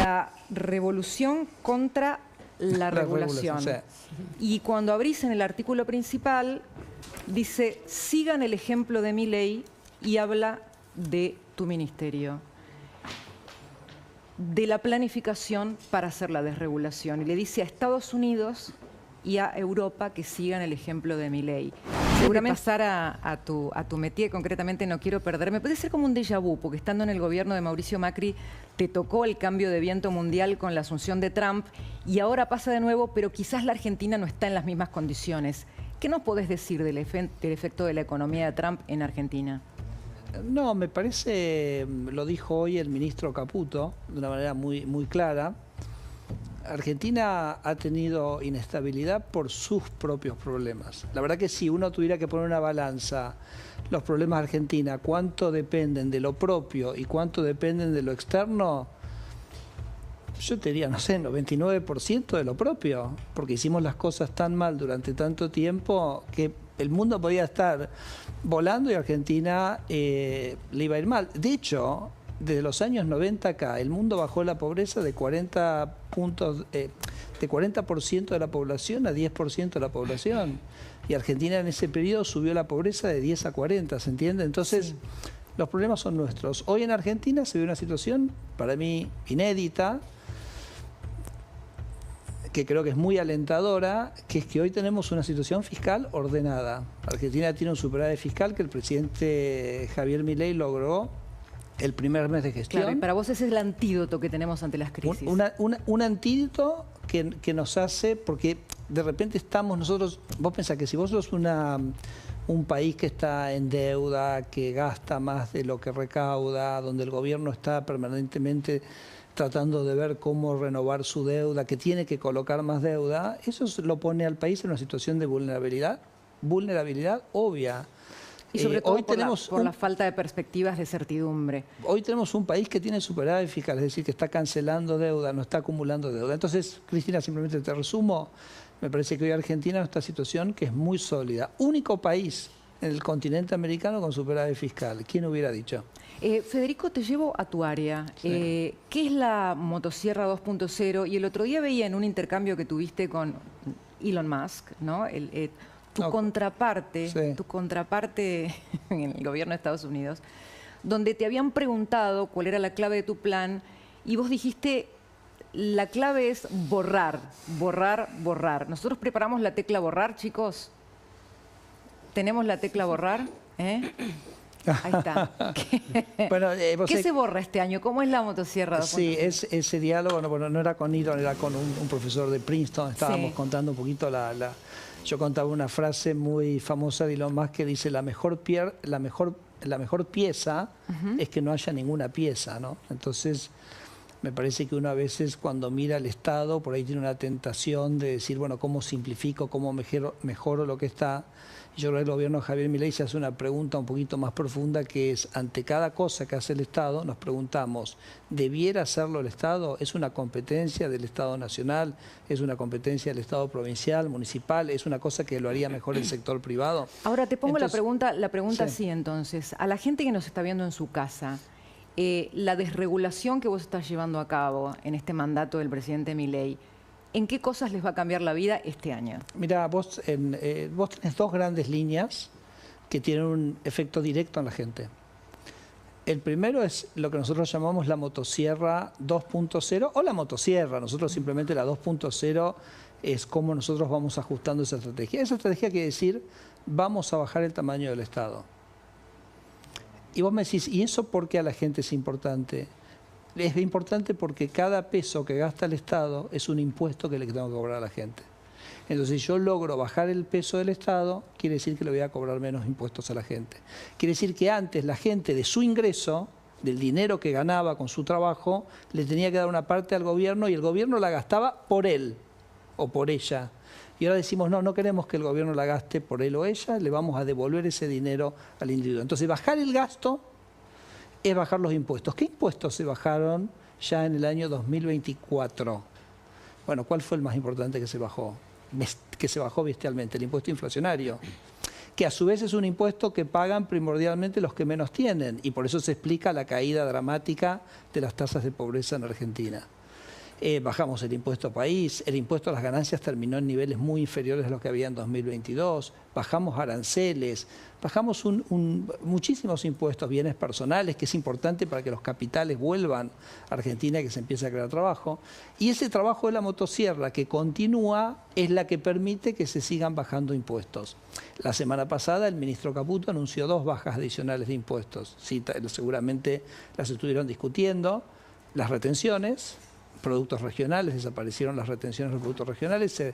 la revolución contra la regulación. Sí. Y cuando abrís en el artículo principal, dice, sigan el ejemplo de Milei y habla de tu ministerio, de la planificación para hacer la desregulación. Y le dice a Estados Unidos y a Europa que sigan el ejemplo de Milei. Seguramente pasar a tu métier, concretamente no quiero perderme. Puede ser como un déjà vu, porque estando en el gobierno de Mauricio Macri te tocó el cambio de viento mundial con la asunción de Trump y ahora pasa de nuevo, pero quizás la Argentina no está en las mismas condiciones. ¿Qué nos podés decir del efecto de la economía de Trump en Argentina? No, me parece, lo dijo hoy el ministro Caputo de una manera muy clara. Argentina ha tenido inestabilidad por sus propios problemas. La verdad que si uno tuviera que poner una balanza, los problemas de Argentina, cuánto dependen de lo propio y cuánto dependen de lo externo, yo te diría, no sé, 99% de lo propio, porque hicimos las cosas tan mal durante tanto tiempo que el mundo podía estar volando y Argentina le iba a ir mal. De hecho, desde los años 90 acá, el mundo bajó la pobreza de 40% de la población a 10% de la población. Y Argentina en ese periodo subió la pobreza de 10 a 40, ¿se entiende? Entonces, sí, los problemas son nuestros. Hoy en Argentina se ve una situación, para mí, inédita, que creo que es muy alentadora, que es que hoy tenemos una situación fiscal ordenada. Argentina tiene un superávit fiscal que el presidente Javier Milei logró el primer mes de gestión. Claro, y para vos ese es el antídoto que tenemos ante las crisis. Un antídoto que nos hace, porque de repente estamos nosotros, vos pensás que si vos sos un país que está en deuda, que gasta más de lo que recauda, donde el gobierno está permanentemente tratando de ver cómo renovar su deuda, que tiene que colocar más deuda, eso lo pone al país en una situación de vulnerabilidad obvia. Y sobre todo hoy por la falta de perspectivas de certidumbre. Hoy tenemos un país que tiene superávit fiscal, es decir, que está cancelando deuda, no está acumulando deuda. Entonces, Cristina, simplemente te resumo, me parece que hoy Argentina en esta situación que es muy sólida. Único país en el continente americano con superávit fiscal. ¿Quién hubiera dicho? Federico, te llevo a tu área. Sí. ¿Qué es la motosierra 2.0? Y el otro día veía en un intercambio que tuviste con Elon Musk, ¿no? Tu contraparte en el gobierno de Estados Unidos, donde te habían preguntado cuál era la clave de tu plan y vos dijiste, la clave es borrar, borrar, borrar. Nosotros preparamos la tecla borrar, chicos. ¿Tenemos la tecla borrar? Ahí está. Bueno, ¿qué se borra este año? ¿Cómo es la motosierra? Sí, ese diálogo no era con Elon, era con un profesor de Princeton. Estábamos contando un poquito yo contaba una frase muy famosa de Elon Musk que dice la mejor pieza es que no haya ninguna pieza, ¿no? Entonces, me parece que uno a veces cuando mira al Estado, por ahí tiene una tentación de decir, bueno, ¿cómo simplifico, cómo mejoro lo que está? Y yo creo que el gobierno de Javier Milei se hace una pregunta un poquito más profunda, que es, ante cada cosa que hace el Estado, nos preguntamos, ¿debiera hacerlo el Estado? ¿Es una competencia del Estado nacional? ¿Es una competencia del Estado provincial, municipal? ¿Es una cosa que lo haría mejor el sector privado? Ahora te pongo la pregunta sí. Así entonces, a la gente que nos está viendo en su casa, la desregulación que vos estás llevando a cabo en este mandato del presidente Milei, ¿en qué cosas les va a cambiar la vida este año? Mira, vos tenés dos grandes líneas que tienen un efecto directo en la gente. El primero es lo que nosotros llamamos la motosierra 2.0 o la motosierra. Nosotros simplemente la 2.0 es cómo nosotros vamos ajustando esa estrategia. Esa estrategia quiere decir, vamos a bajar el tamaño del Estado. Y vos me decís, ¿y eso por qué a la gente es importante? Es importante porque cada peso que gasta el Estado es un impuesto que le tengo que cobrar a la gente. Entonces, si yo logro bajar el peso del Estado, quiere decir que le voy a cobrar menos impuestos a la gente. Quiere decir que antes la gente de su ingreso, del dinero que ganaba con su trabajo, le tenía que dar una parte al gobierno y el gobierno la gastaba por él o por ella. Y ahora decimos, no queremos que el gobierno la gaste por él o ella, le vamos a devolver ese dinero al individuo. Entonces, bajar el gasto es bajar los impuestos. ¿Qué impuestos se bajaron ya en el año 2024? Bueno, ¿cuál fue el más importante que se bajó? Que se bajó bestialmente, el impuesto inflacionario, que a su vez es un impuesto que pagan primordialmente los que menos tienen, y por eso se explica la caída dramática de las tasas de pobreza en Argentina. bajamos el impuesto país, el impuesto a las ganancias terminó en niveles muy inferiores a los que había en 2022, bajamos aranceles, bajamos muchísimos impuestos, bienes personales, que es importante para que los capitales vuelvan a Argentina y que se empiece a crear trabajo. Y ese trabajo de la motosierra que continúa es la que permite que se sigan bajando impuestos. La semana pasada el ministro Caputo anunció 2 bajas adicionales de impuestos. Sí, seguramente las estuvieron discutiendo. Las retenciones, productos regionales, desaparecieron las retenciones de los productos regionales, se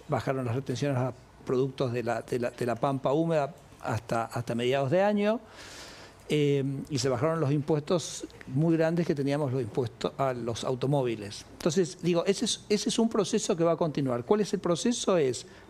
bajaron las retenciones a productos de la pampa húmeda hasta mediados de año, y se bajaron los impuestos muy grandes que teníamos, los impuestos a los automóviles. Entonces, digo, ese es un proceso que va a continuar. ¿Cuál es el proceso?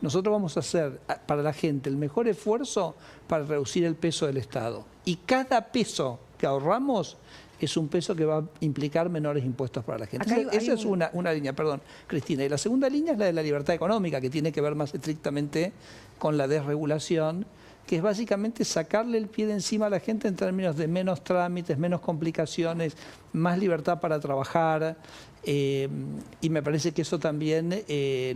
Nosotros vamos a hacer para la gente el mejor esfuerzo para reducir el peso del Estado. Y cada peso que ahorramos es un peso que va a implicar menores impuestos para la gente. Esa es una línea, perdón, Cristina. Y la segunda línea es la de la libertad económica, que tiene que ver más estrictamente con la desregulación, que es básicamente sacarle el pie de encima a la gente en términos de menos trámites, menos complicaciones, más libertad para trabajar. Y me parece que eso también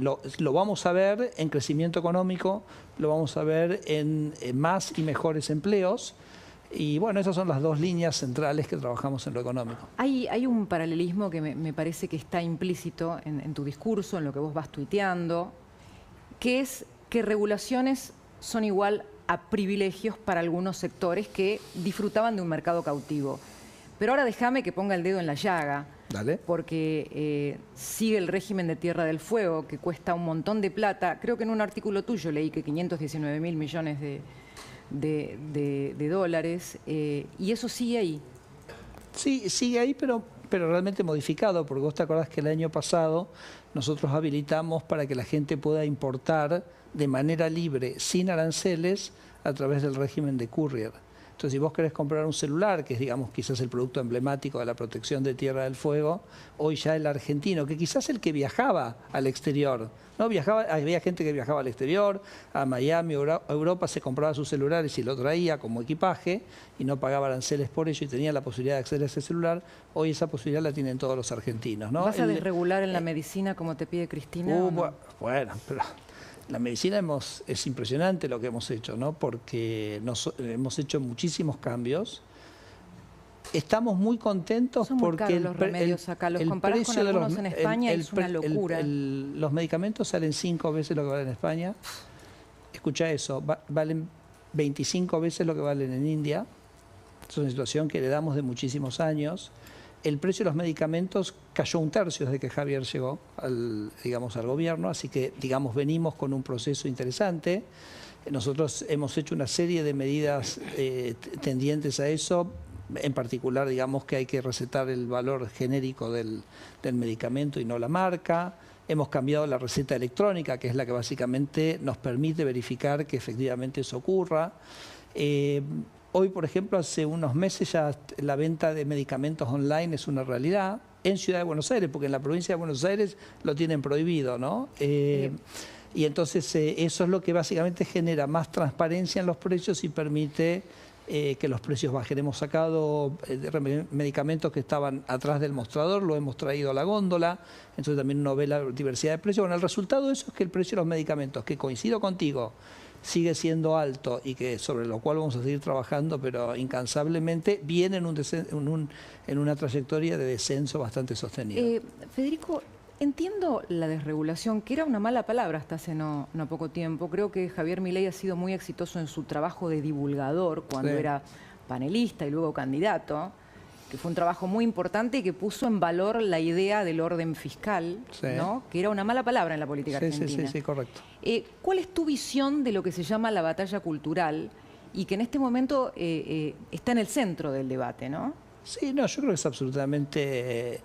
lo vamos a ver en crecimiento económico, lo vamos a ver en más y mejores empleos. Y bueno, esas son las 2 líneas centrales que trabajamos en lo económico. Hay un paralelismo que me parece que está implícito en tu discurso, en lo que vos vas tuiteando, que es que regulaciones son igual a privilegios para algunos sectores que disfrutaban de un mercado cautivo. Pero ahora déjame que ponga el dedo en la llaga. Dale. Porque sigue el régimen de Tierra del Fuego, que cuesta un montón de plata. Creo que en un artículo tuyo leí que 519.000 millones de dólares, y eso sigue ahí. Sí, sigue ahí, pero realmente modificado, porque vos te acordás que el año pasado nosotros habilitamos para que la gente pueda importar de manera libre, sin aranceles, a través del régimen de courier. Entonces, si vos querés comprar un celular, que es, digamos, quizás el producto emblemático de la protección de Tierra del Fuego, hoy ya el argentino, que quizás el que viajaba al exterior, ¿no? Había gente que viajaba al exterior, a Miami, a Europa, se compraba sus celulares y lo traía como equipaje y no pagaba aranceles por ello y tenía la posibilidad de acceder a ese celular. Hoy esa posibilidad la tienen todos los argentinos, ¿no? ¿Vas a desregular en la medicina como te pide Cristina? No? Bueno, pero la medicina es impresionante lo que hemos hecho, ¿no? Porque hemos hecho muchísimos cambios. Estamos muy contentos porque los remedios acá, los comparás con algunos en España, es una locura. Los medicamentos salen 5 veces lo que valen en España. Escucha eso, valen 25 veces lo que valen en India. Es una situación que heredamos de muchísimos años. El precio de los medicamentos cayó 1/3 desde que Javier llegó al gobierno, así que, venimos con un proceso interesante. Nosotros hemos hecho una serie de medidas tendientes a eso. En particular, que hay que recetar el valor genérico del medicamento y no la marca. Hemos cambiado la receta electrónica, que es la que básicamente nos permite verificar que efectivamente eso ocurra. Hoy, por ejemplo, hace unos meses ya la venta de medicamentos online es una realidad en Ciudad de Buenos Aires, porque en la provincia de Buenos Aires lo tienen prohibido, ¿no? Y entonces eso es lo que básicamente genera más transparencia en los precios y permite que los precios bajen. Hemos sacado medicamentos que estaban atrás del mostrador, lo hemos traído a la góndola, entonces también uno ve la diversidad de precios. Bueno, el resultado de eso es que el precio de los medicamentos, que coincido contigo, sigue siendo alto y que sobre lo cual vamos a seguir trabajando, pero incansablemente, viene en una trayectoria de descenso bastante sostenido. Federico, entiendo la desregulación, que era una mala palabra hasta hace no poco tiempo. Creo que Javier Milei ha sido muy exitoso en su trabajo de divulgador cuando era panelista y luego candidato, que fue un trabajo muy importante y que puso en valor la idea del orden fiscal, ¿no? Que era una mala palabra en la política argentina. Sí, correcto. ¿Cuál es tu visión de lo que se llama la batalla cultural y que en este momento está en el centro del debate, ¿no? Sí, no, yo creo que es absolutamente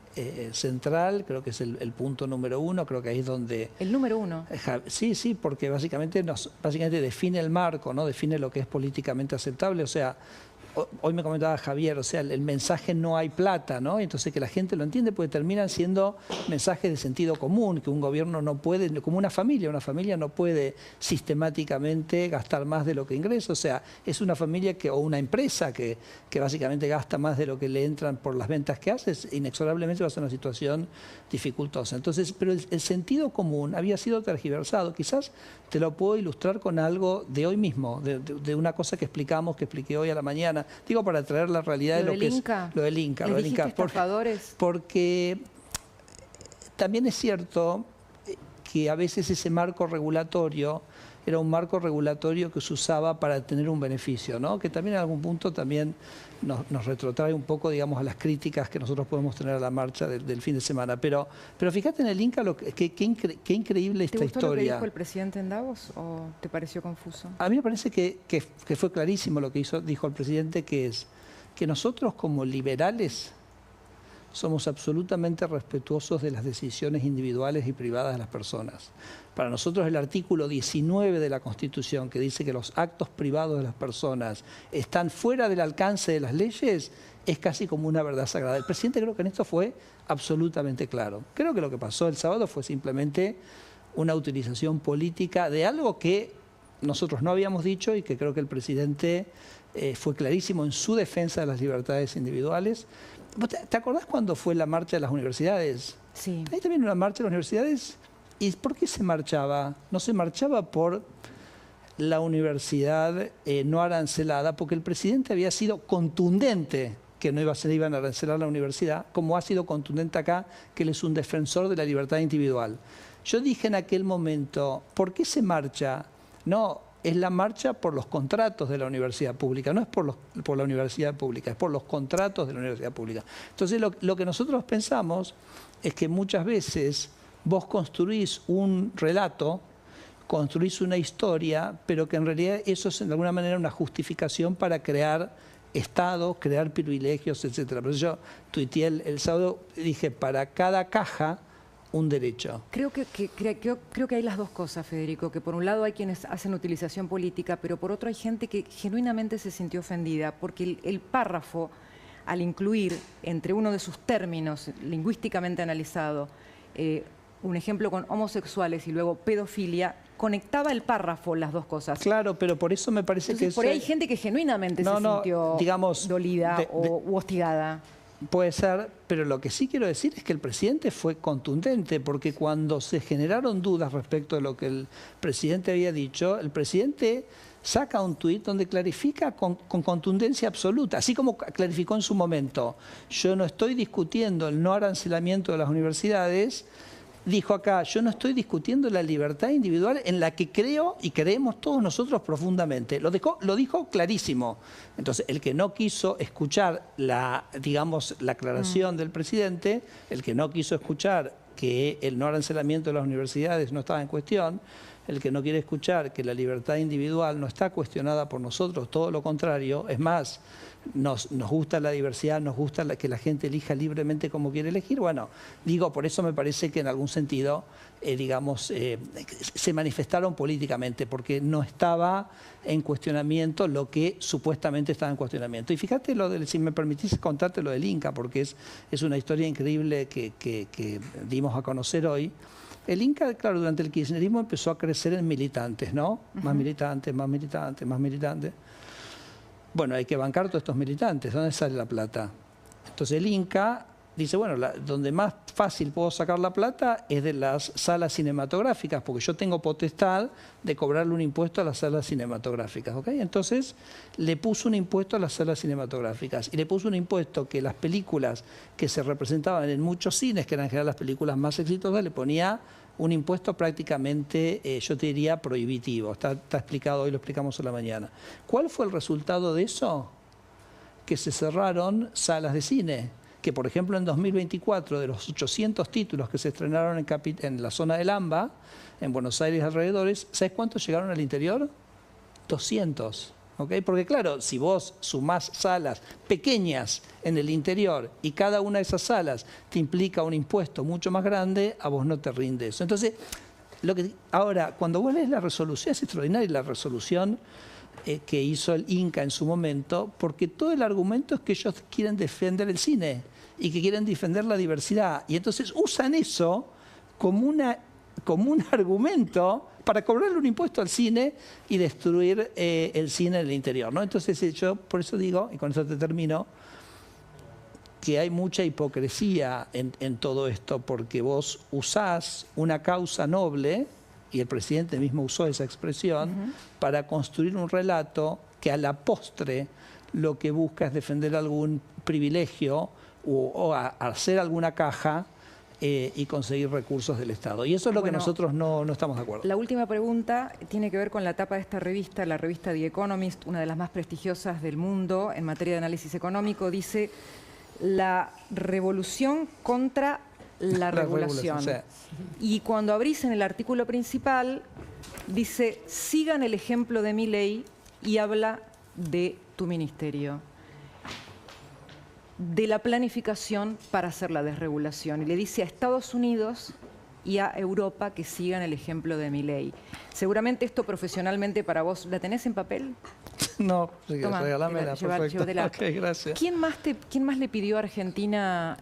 central, creo que es el punto número 1, creo que ahí es donde... ¿El número 1? Sí, porque básicamente define el marco, ¿no? Define lo que es políticamente aceptable, o sea, hoy me comentaba Javier, o sea, el mensaje no hay plata, ¿no? Entonces que la gente lo entiende porque terminan siendo mensajes de sentido común, que un gobierno no puede, como una familia no puede sistemáticamente gastar más de lo que ingresa, o sea, es una familia o una empresa que básicamente gasta más de lo que le entran por las ventas que hace, inexorablemente va a ser una situación dificultosa. Entonces, pero el sentido común había sido tergiversado, quizás te lo puedo ilustrar con algo de hoy mismo, de una cosa que expliqué hoy a la mañana. Digo, para traer la realidad de lo que Inca? es lo del Inca. ¿Les dijiste estafadores? Porque también es cierto que a veces ese marco regulatorio era un marco regulatorio que se usaba para tener un beneficio, ¿no? Que también en algún punto también nos retrotrae un poco, digamos, a las críticas que nosotros podemos tener a la marcha del fin de semana. Pero fíjate en el Inca, qué increíble esta historia. ¿Te gustó lo que dijo el presidente en Davos o te pareció confuso? A mí me parece que fue clarísimo lo que dijo el presidente, que es que nosotros como liberales somos absolutamente respetuosos de las decisiones individuales y privadas de las personas. Para nosotros el artículo 19 de la Constitución, que dice que los actos privados de las personas están fuera del alcance de las leyes, es casi como una verdad sagrada. El presidente creo que en esto fue absolutamente claro. Creo que lo que pasó el sábado fue simplemente una utilización política de algo que nosotros no habíamos dicho y que creo que el presidente fue clarísimo en su defensa de las libertades individuales. ¿Te acordás cuando fue la marcha de las universidades? Sí. Ahí también una marcha de las universidades. ¿Y por qué se marchaba? No se marchaba por la universidad no arancelada, porque el presidente había sido contundente que no iban a arancelar la universidad, como ha sido contundente acá, que él es un defensor de la libertad individual. Yo dije en aquel momento, ¿por qué se marcha? No, es la marcha por los contratos de la universidad pública, no es por la universidad pública, es por los contratos de la universidad pública. Entonces lo que nosotros pensamos es que muchas veces vos construís un relato, construís una historia, pero que en realidad eso es de alguna manera una justificación para crear Estado, crear privilegios, etc. Por eso yo tuiteé el sábado, dije, para cada caja un derecho. Creo que hay las dos cosas, Federico, que por un lado hay quienes hacen utilización política, pero por otro hay gente que genuinamente se sintió ofendida, porque el párrafo, al incluir entre uno de sus términos lingüísticamente analizado, un ejemplo con homosexuales y luego pedofilia, conectaba el párrafo las dos cosas. Claro, pero por eso me parece Entonces, que... por ahí hay gente que genuinamente se sintió, digamos, dolida u hostigada. Puede ser, pero lo que sí quiero decir es que el presidente fue contundente, porque cuando se generaron dudas respecto de lo que el presidente había dicho, el presidente saca un tuit donde clarifica con contundencia absoluta, así como clarificó en su momento. Yo no estoy discutiendo el no arancelamiento de las universidades. Dijo acá, yo no estoy discutiendo la libertad individual en la que creo y creemos todos nosotros profundamente. Lo dijo clarísimo. Entonces, el que no quiso escuchar la aclaración del presidente, el que no quiso escuchar que el no arancelamiento de las universidades no estaba en cuestión, el que no quiere escuchar que la libertad individual no está cuestionada por nosotros, todo lo contrario, es más, nos gusta la diversidad, nos gusta que la gente elija libremente como quiere elegir. Bueno, digo, por eso me parece que en algún sentido, se manifestaron políticamente, porque no estaba en cuestionamiento lo que supuestamente estaba en cuestionamiento. Y fíjate, si me permitís contarte lo del Inca, porque es una historia increíble que dimos a conocer hoy. El Inca, claro, durante el kirchnerismo empezó a crecer en militantes, ¿no? Más militantes, más militantes, más militantes. Bueno, hay que bancar todos estos militantes. ¿Dónde sale la plata? Entonces el Inca dice, bueno, donde más fácil puedo sacar la plata es de las salas cinematográficas, porque yo tengo potestad de cobrarle un impuesto a las salas cinematográficas, ¿ok? Entonces le puso un impuesto a las salas cinematográficas y le puso un impuesto que las películas que se representaban en muchos cines, que eran en general las películas más exitosas, le ponía un impuesto prácticamente, yo te diría, prohibitivo. Está explicado, hoy lo explicamos a la mañana. ¿Cuál fue el resultado de eso? Que se cerraron salas de cine. Que, por ejemplo, en 2024, de los 800 títulos que se estrenaron en la zona del AMBA, en Buenos Aires y alrededores, ¿sabes cuántos llegaron al interior? 200. ¿Okay? Porque claro, si vos sumás salas pequeñas en el interior y cada una de esas salas te implica un impuesto mucho más grande, a vos no te rinde eso. Entonces, ahora, cuando vos lees la resolución, es extraordinaria la resolución que hizo el Inca en su momento, porque todo el argumento es que ellos quieren defender el cine y que quieren defender la diversidad. Y entonces usan eso como un argumento para cobrarle un impuesto al cine y destruir el cine en el interior, ¿no? Entonces yo por eso digo, y con eso te termino, que hay mucha hipocresía en todo esto, porque vos usás una causa noble, y el presidente mismo usó esa expresión, para construir un relato que a la postre lo que busca es defender algún privilegio o hacer alguna caja y conseguir recursos del Estado. Y eso es lo que nosotros no estamos de acuerdo. La última pregunta tiene que ver con la tapa de esta revista, la revista The Economist, una de las más prestigiosas del mundo en materia de análisis económico. Dice: la revolución contra la regulación. Sí. Y cuando abrís en el artículo principal, dice: sigan el ejemplo de Milei, y habla de tu ministerio, de la planificación para hacer la desregulación. Y le dice a Estados Unidos y a Europa que sigan el ejemplo de Milei. Seguramente esto profesionalmente para vos, ¿la tenés en papel? No, regalámela, perfecto. Okay, gracias. ¿Quién más le pidió a Argentina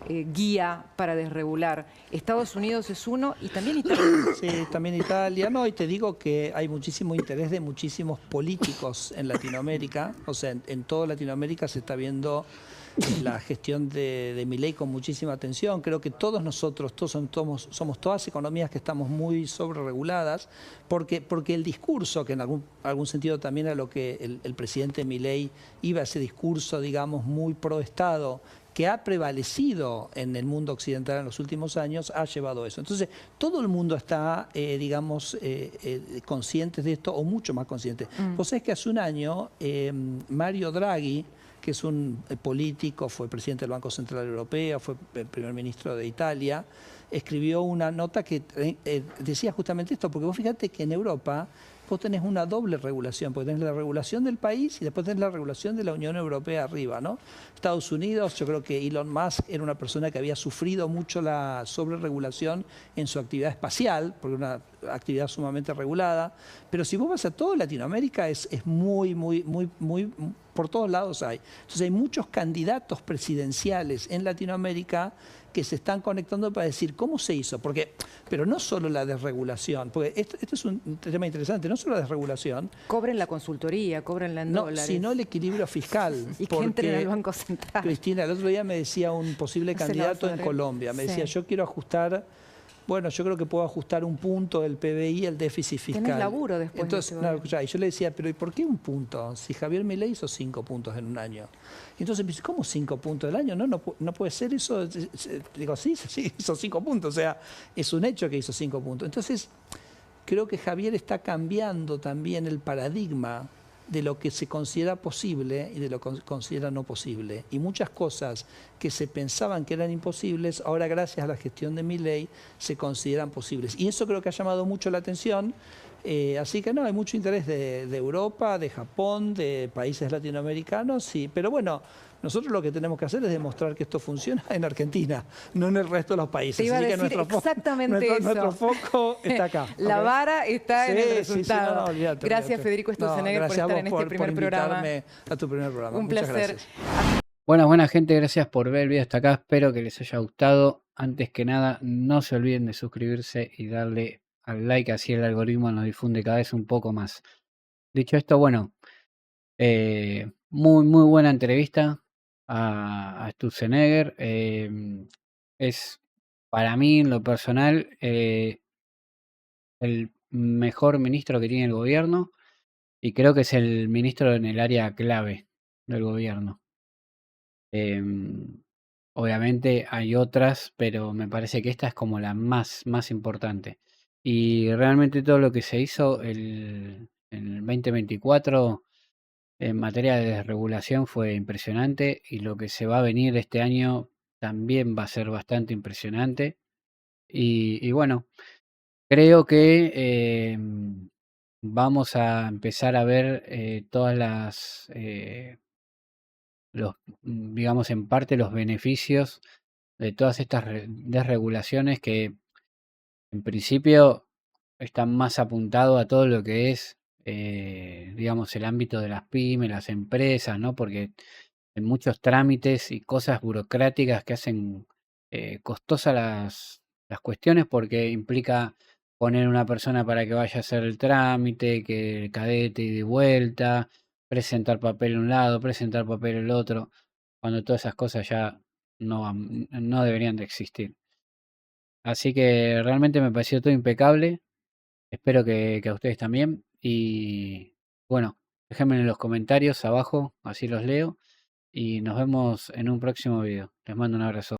guía para desregular? Estados Unidos es uno, y también Italia. Sí, también Italia. No, y te digo que hay muchísimo interés de muchísimos políticos en Latinoamérica. O sea, en toda Latinoamérica se está viendo la gestión de Milei con muchísima atención. Creo que todos nosotros, somos todas economías que estamos muy sobrereguladas, porque el discurso, que en algún sentido también a lo que el presidente Milei iba, ese discurso, digamos, muy pro Estado, que ha prevalecido en el mundo occidental en los últimos años, ha llevado eso. Entonces, todo el mundo está, digamos, consciente de esto, o mucho más consciente. Vos sabés que hace un año, Mario Draghi, que es un político, fue presidente del Banco Central Europeo, fue el primer ministro de Italia, escribió una nota que decía justamente esto, porque vos fíjate que en Europa vos tenés una doble regulación, porque tenés la regulación del país y después tenés la regulación de la Unión Europea arriba, ¿no? Estados Unidos, yo creo que Elon Musk era una persona que había sufrido mucho la sobreregulación en su actividad espacial, porque una actividad sumamente regulada, pero si vos vas a toda Latinoamérica es muy, por todos lados hay. Entonces hay muchos candidatos presidenciales en Latinoamérica que se están conectando para decir cómo se hizo, pero no solo la desregulación, porque esto es un tema interesante, no solo la desregulación. Cobren la consultoría, cobrenla en dólares. Sino el equilibrio fiscal. Y que entren al Banco Central. Cristina, el otro día me decía un posible candidato en Colombia, me decía, yo quiero ajustar, bueno, yo creo que puedo ajustar un punto del PBI el déficit fiscal. Tenés laburo después. Entonces, y yo le decía, pero ¿y por qué un punto? Si Javier Milei hizo 5 puntos en un año. Y entonces me dice, ¿cómo 5 puntos del año? No puede ser eso. Digo, sí, hizo 5 puntos. O sea, es un hecho que hizo 5 puntos. Entonces, creo que Javier está cambiando también el paradigma de lo que se considera posible y de lo que se considera no posible. Y muchas cosas que se pensaban que eran imposibles, ahora gracias a la gestión de Milei se consideran posibles. Y eso creo que ha llamado mucho la atención. Así que no, hay mucho interés de Europa, de Japón, de países latinoamericanos, sí. Pero bueno, nosotros lo que tenemos que hacer es demostrar que esto funciona en Argentina, no en el resto de los países. Te iba a decir nuestro foco está acá. La vara está en el resultado. Sí, olvídate, gracias, Federico Sturzenegger, por estar en este primer programa. A tu primer programa. Un placer. Buena gente, gracias por ver el video hasta acá. Espero que les haya gustado. Antes que nada, no se olviden de suscribirse y darle al like, así el algoritmo nos difunde cada vez un poco más. Dicho esto, bueno, muy buena entrevista a Sturzenegger. Es para mí, en lo personal, el mejor ministro que tiene el gobierno, y creo que es el ministro en el área clave del gobierno. Obviamente hay otras, pero me parece que esta es como la más importante. Y realmente todo lo que se hizo en el 2024 en materia de desregulación fue impresionante, y lo que se va a venir este año también va a ser bastante impresionante. Y bueno, creo que vamos a empezar a ver todas las, digamos, en parte los beneficios de todas estas desregulaciones que en principio están más apuntados a todo lo que es digamos, el ámbito de las pymes, las empresas, ¿no? Porque hay muchos trámites y cosas burocráticas que hacen costosas las cuestiones, porque implica poner una persona para que vaya a hacer el trámite, que el cadete y de vuelta, presentar papel en un lado, presentar papel en el otro, cuando todas esas cosas ya no deberían de existir. Así que realmente me pareció todo impecable. Espero que a ustedes también. Y bueno, déjenme en los comentarios abajo, así los leo. Y nos vemos en un próximo video. Les mando un abrazo.